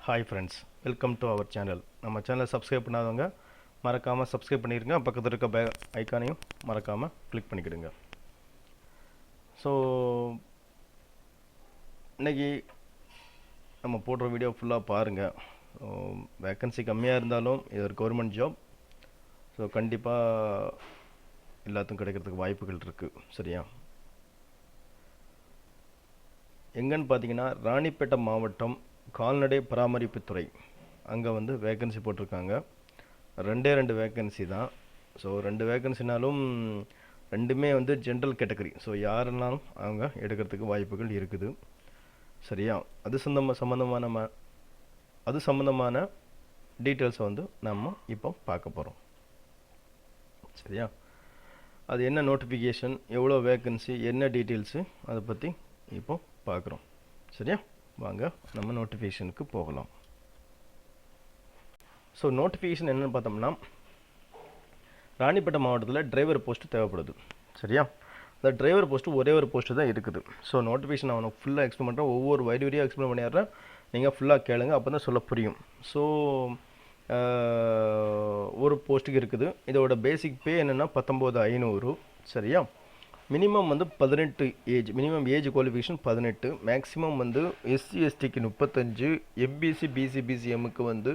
Hi friends, welcome to our channel. நம்ம சேனலை subscribe பண்ணாதவங்க மறக்காமல் சப்ஸ்கிரைப் பண்ணிடுங்க. பக்கத்தில் இருக்க ஐக்கானையும் மறக்காமல் கிளிக் பண்ணிக்கிடுங்க. ஸோ இன்றைக்கி நம்ம போடுற வீடியோ ஃபுல்லாக பாருங்கள். வேக்கன்சி கம்மியாக இருந்தாலும் இது ஒரு கவர்மெண்ட் ஜாப். ஸோ கண்டிப்பாக எல்லாத்துக்கும் கிடைக்கிறதுக்கு வாய்ப்புகள் இருக்குது. சரியா? எங்கன்னு பார்த்தீங்கன்னா ராணிப்பேட்டை மாவட்டம் கால்நடை பராமரிப்புத்துறை, அங்கே வந்து வேக்கன்சி போட்டிருக்காங்க. ரெண்டு வேக்கன்சி தான். ஸோ 2 வேக்கன்சினாலும் ரெண்டுமே வந்து ஜென்ரல் கேட்டகரி. ஸோ யாருன்னாலும் அவங்க எடுக்கிறதுக்கு வாய்ப்புகள் இருக்குது. சரியா? அது சம்மந்தமான டீட்டெயில்ஸை வந்து நம்ம இப்போ பார்க்க போகிறோம். சரியா? அது என்ன நோட்டிஃபிகேஷன், எவ்வளோ வேக்கன்சி, என்ன டீட்டெயில்ஸு, அதை பற்றி இப்போ பார்க்குறோம். சரியா? வாங்க நம்ம நோட்டிஃபிகேஷனுக்கு போகலாம். ஸோ நோட்டிஃபிகேஷன் என்னென்னு பார்த்தோம்னா, ராணிப்பேட்டை மாவட்டத்தில் டிரைவர் போஸ்ட்டு தேவைப்படுது. சரியா? அந்த டிரைவர் போஸ்ட்டு ஒரே ஒரு போஸ்ட்டு தான் இருக்குது. ஸோ நோட்டிஃபிகேஷன் அவனை ஃபுல்லாக எக்ஸ்பிளைன் பண்ணுறேன். ஒவ்வொரு வரியாக எக்ஸ்பிளைன் பண்ணிடுறேன். நீங்கள் ஃபுல்லாக கேளுங்க, அப்போ தான் சொல்ல புரியும். ஸோ ஒரு போஸ்ட்டுக்கு இருக்குது. இதோட பேசிக் பே என்னென்னா 19,500. சரியா? மினிமம் வந்து 18 age, minimum age qualification 18, maximum வந்து எஸ்சி எஸ்டிக்கு 35, எம்பிசி பிசி பிசிஎம்முக்கு வந்து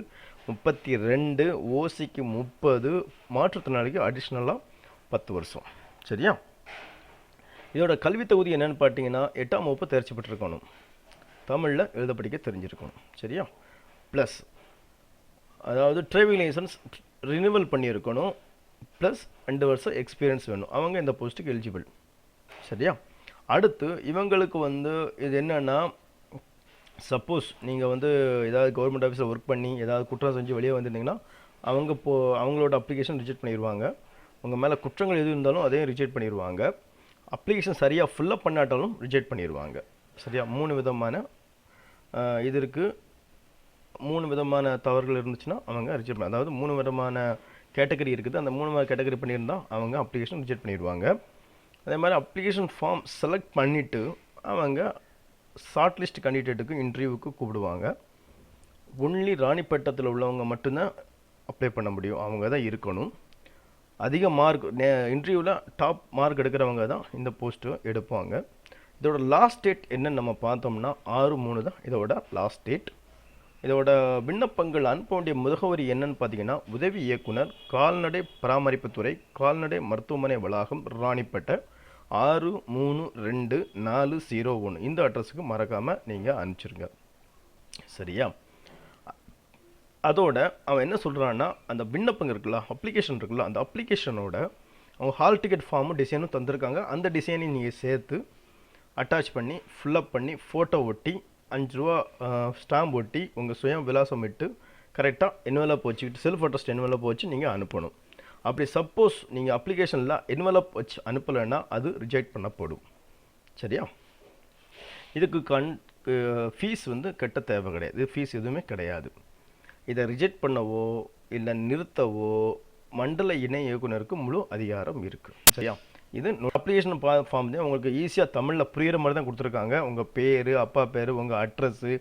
32, ஓசிக்கு 30, மாற்றுத்திறனாளிக்கு அடிஷ்னலாக 10 வருஷம். சரியா? இதோட கல்வி தகுதி என்னென்னு பார்த்தீங்கன்னா 8ஆம் வகுப்பு தேர்ச்சி பெற்றிருக்கணும், தமிழில் எழுத படிக்க தெரிஞ்சிருக்கணும். சரியா? ப்ளஸ் அதாவது டிரைவிங் லைசன்ஸ் ரினிவல் பண்ணியிருக்கணும், ப்ளஸ் 2 வருஷம் எக்ஸ்பீரியன்ஸ் வேணும். அவங்க இந்த போஸ்ட்டுக்கு எலிஜிபிள். சரியா? அடுத்து இவங்களுக்கு வந்து இது என்னென்னா, சப்போஸ் நீங்கள் வந்து ஏதாவது கவர்மெண்ட் ஆஃபீஸில் ஒர்க் பண்ணி ஏதாவது குற்றம் செஞ்சு வெளியே வந்துருந்தீங்கன்னா அவங்களோட அப்ளிகேஷன் ரிஜெக்ட் பண்ணிடுவாங்க. உங்கள் மேலே குற்றங்கள் எது இருந்தாலும் அதையும் ரிஜெக்ட் பண்ணிடுவாங்க. அப்ளிகேஷன் சரியாக ஃபில்லப் பண்ணாட்டாலும் ரிஜெக்ட் பண்ணிடுவாங்க. சரியா? 3 விதமான இது இருக்குது. 3 விதமான தவறுகள் இருந்துச்சுன்னா அவங்க ரிஜெக்ட் பண்ண, அதாவது 3 விதமான கேட்டகரி இருக்குது. அந்த 3 கேட்டகரி பண்ணியிருந்தால் அவங்க அப்ளிகேஷன் ரிஜெக்ட் பண்ணிடுவாங்க. அதே மாதிரி அப்ளிகேஷன் ஃபார்ம் செலக்ட் பண்ணிவிட்டு அவங்க ஷார்ட் லிஸ்ட் கேண்டிடேட்டுக்கு இன்டர்வியூவுக்கு கூப்பிடுவாங்க. ஒன்லி ராணிப்பேட்டத்தில் உள்ளவங்க மட்டும்தான் அப்ளை பண்ண முடியும். அவங்க தான் இருக்கணும். அதிக மார்க் இன்டர்வியூவில் டாப் மார்க் எடுக்கிறவங்க தான் இந்த போஸ்ட்டு எடுப்பாங்க. இதோட லாஸ்ட் டேட் என்னன்னு நம்ம பார்த்தோம்னா 6/3 தான் இதோட லாஸ்ட் டேட். இதோட விண்ணப்பங்கள் அனுப்ப வேண்டிய முகவரி என்னன்னு பார்த்தீங்கன்னா, உதவி இயக்குனர், கால்நடை பராமரிப்புத்துறை, கால்நடை மருத்துவமனை வளாகம், ராணிப்பேட்டை 6324001. இந்த அட்ரஸுக்கு மறக்காமல் நீங்கள் அனுப்பிச்சிருங்க. சரியா? அதோட அவன் என்ன சொல்கிறான்னா, அந்த விண்ணப்பங்க இருக்குல்ல, அப்ளிகேஷன் இருக்குல்ல, அந்த அப்ளிகேஷனோட அவங்க ஹால் டிக்கெட் ஃபார்மும் டிசைனும் தந்திருக்காங்க. அந்த டிசைனையும் நீங்கள் சேர்த்து அட்டாச் பண்ணி ஃபில்லப் பண்ணி ஃபோட்டோ ஒட்டி 5 ரூபா ஸ்டாம்ப் ஒட்டி உங்கள் சுயம் விலாசம் இட்டு கரெக்டாக என்வெலப் வச்சுக்கிட்டு செல்ஃப் அட்ரஸ்ட் என்வெலப் வச்சு நீங்கள் அனுப்பணும். அப்படி சப்போஸ் நீங்கள் அப்ளிகேஷனில் என்வெலப் வச்சு அனுப்பலைன்னா அது ரிஜெக்ட் பண்ணப்படும். சரியா? இதுக்கு ஃபீஸ் வந்து கட்ட தேவை கிடையாது. இது ஃபீஸ் எதுவுமே கிடையாது. இதை ரிஜெக்ட் பண்ணவோ இல்லை நிறுத்தவோ மண்டல இணை இயக்குனருக்கு முழு அதிகாரம் இருக்குது. சரியா? இது அப்ளிகேஷன் ஃபார்ம் தான் உங்களுக்கு ஈஸியாக தமிழில் புரிகிற மாதிரி தான் கொடுத்துருக்காங்க. உங்கள் பேர், அப்பா பேர், உங்கள் அட்ரஸ்ஸு,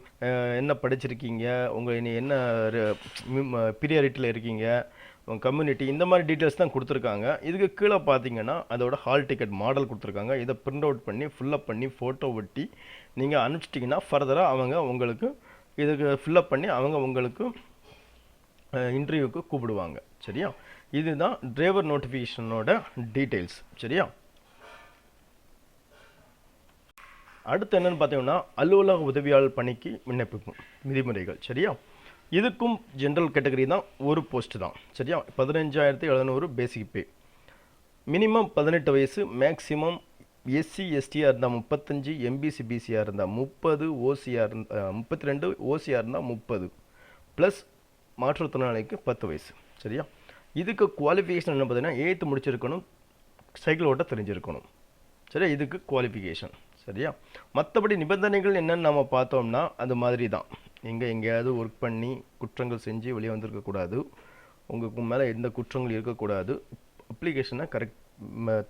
என்ன படிச்சிருக்கீங்க, உங்கள் என்ன பீரியாரிட்டியில் இருக்கீங்க, உங்கள் கம்யூனிட்டி, இந்த மாதிரி டீட்டெயில்ஸ் தான் கொடுத்துருக்காங்க. இதுக்கு கீழே பார்த்தீங்கன்னா அதோட ஹால் டிக்கெட் மாடல் கொடுத்துருக்காங்க. இதை பிரிண்ட் அவுட் பண்ணி ஃபில்லப் பண்ணி ஃபோட்டோ ஒட்டி நீங்கள் அனுப்பிச்சிட்டிங்கன்னா ஃபர்தராக அவங்க உங்களுக்கு இதுக்கு ஃபில்லப் பண்ணி அவங்க உங்களுக்கு இன்டர்வியூக்கு கூப்பிடுவாங்க. சரியா? இதுதான் டிரைவர் நோட்டிஃபிகேஷனோட டீட்டெயில்ஸ். சரியா? அடுத்து என்னென்னு பார்த்தீங்கன்னா, அலுவலக உதவியாளர் பணிக்கு விண்ணப்பிக்கும் விதிமுறைகள். சரியா? இதுக்கும் ஜென்ரல் கேட்டகரி தான், ஒரு போஸ்ட் தான். சரியா? 15,700 பேசிக் பே, மினிமம் 18 வயசு, மேக்ஸிமம் எஸ்சி எஸ்டியாக இருந்தால் 35, எம்பிசி பிசியாக இருந்தால் 30, ஓசியாக இருந்தால் 32, ஓசியாக இருந்தால் 30, ப்ளஸ் மாற்றுத்திறனாளிக்கு 10 வயசு. சரியா? இதுக்கு குவாலிஃபிகேஷன் என்ன பார்த்தீங்கன்னா 8th முடிச்சிருக்கணும், சைக்கிள் ஓட்ட தெரிஞ்சிருக்கணும். சரியா? இதுக்கு குவாலிஃபிகேஷன். சரியா? மற்றபடி நிபந்தனைகள் என்னென்னு நம்ம பார்த்தோம்னா அது மாதிரி தான். எங்கேயாவது ஒர்க் பண்ணி குற்றங்கள் செஞ்சு வெளியே வந்திருக்கக்கூடாது, உங்களுக்கு மேலே எந்த குற்றங்கள் இருக்கக்கூடாது, அப்ளிகேஷனை கரெக்ட்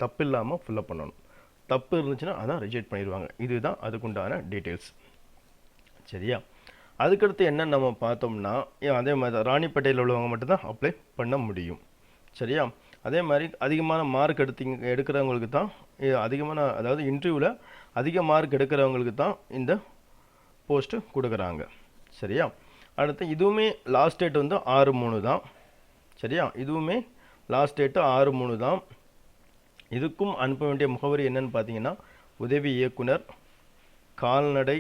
தப்பு இல்லாமல் ஃபில்லப் பண்ணணும். தப்பு இருந்துச்சுன்னா அதான் ரிஜெக்ட் பண்ணிடுவாங்க. இதுதான் அதுக்குண்டான டீட்டெயில்ஸ். சரியா? அதுக்கடுத்து என்ன நம்ம பார்த்தோம்னா அதே மாதிரி தான் ராணிப்பேட்டையில் உள்ளவங்க மட்டும்தான் அப்ளை பண்ண முடியும். சரியா? அதே மாதிரி அதிகமான மார்க் எடுக்கிறவங்களுக்கு தான் அதிகமான, அதாவது இன்டர்வியூவில் அதிக மார்க் எடுக்கிறவங்களுக்கு தான் இந்த போஸ்ட்டு கொடுக்குறாங்க. சரியா? அடுத்து இதுவுமே லாஸ்ட் டேட் வந்து 6/3 தான். சரியா? இதுவுமே லாஸ்ட் டேட்டு 6/3 தான். இதுக்கும் அனுப்ப வேண்டிய முகவரி என்னன்னு பார்த்தீங்கன்னா, உதவி இயக்குனர் கால்நடை.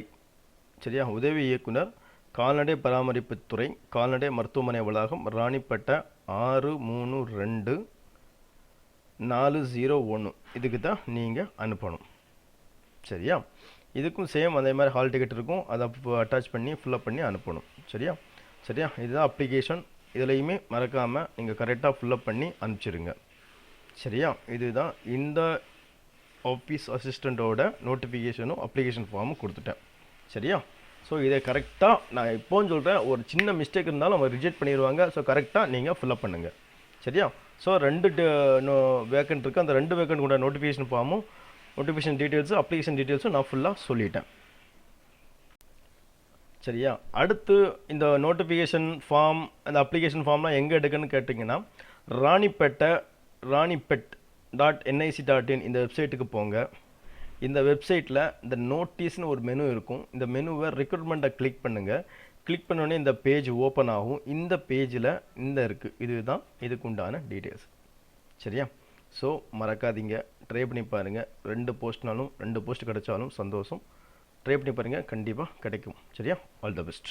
சரியா? உதவி இயக்குனர் கால்நடை பராமரிப்புத்துறை, கால்நடை மருத்துவமனை வளாகம், ராணிப்பேட்டை 632-401. இதுக்கு தான் நீங்கள் அனுப்பணும். சரியா? இதுக்கும் சேம் அதே மாதிரி ஹால் டிக்கெட் இருக்கும், அதை அட்டாச் பண்ணி ஃபில்அப் பண்ணி அனுப்பணும். சரியா? சரியா? இதுதான் அப்ளிகேஷன். இதுலையுமே மறக்காமல் நீங்கள் கரெக்டாக ஃபில்அப் பண்ணி அனுப்பிச்சிடுங்க. சரியா? இதுதான் இந்த ஆஃபீஸ் அசிஸ்டண்ட்டோட நோட்டிஃபிகேஷனும் அப்ளிகேஷன் ஃபார்மும் கொடுத்துட்டேன். சரியா? ஸோ இதை கரெக்டாக நான் இப்போன்னு சொல்கிறேன், ஒரு சின்ன மிஸ்டேக் இருந்தாலும் அவங்க ரிஜெக்ட் பண்ணிடுவாங்க. ஸோ கரெக்டாக நீங்கள் ஃபில்அப் பண்ணுங்கள். சரியா? ஸோ 2 வேக்கண்ட் இருக்குது. அந்த 2 வேக்கண்ட் கூட நோட்டிஃபிகேஷன் ஃபார்மும் நோட்டிஃபிகேஷன் டீட்டெயில்ஸும் அப்ளிகேஷன் டீட்டெயில்ஸும் நான் ஃபுல்லாக சொல்லிட்டேன். சரியா? அடுத்து இந்த நோட்டிஃபிகேஷன் ஃபார்ம், அந்த அப்ளிகேஷன் ஃபார்ம்லாம் எங்கே எடுக்குன்னு கேட்டிங்கன்னா, ranipet.nic.in இந்த வெப்சைட்டுக்கு போங்க. இந்த வெப்சைட்டில் இந்த நோட்டீஸ்னு ஒரு மெனு இருக்கும். இந்த மெனுவை ரெக்ரூட்மெண்ட்டை கிளிக் பண்ணுங்கள். கிளிக் பண்ணோடனே இந்த பேஜ் ஓப்பன் ஆகும். இந்த பேஜில் இருக்குது, இதுதான் இதுக்கு உண்டான டீட்டெயில்ஸ். சரியா? ஸோ மறக்காதீங்க, ட்ரை பண்ணி பாருங்கள். 2 போஸ்ட் கிடைச்சாலும் சந்தோஷம். ட்ரை பண்ணி பாருங்கள், கண்டிப்பாக கிடைக்கும். சரியா? All the best.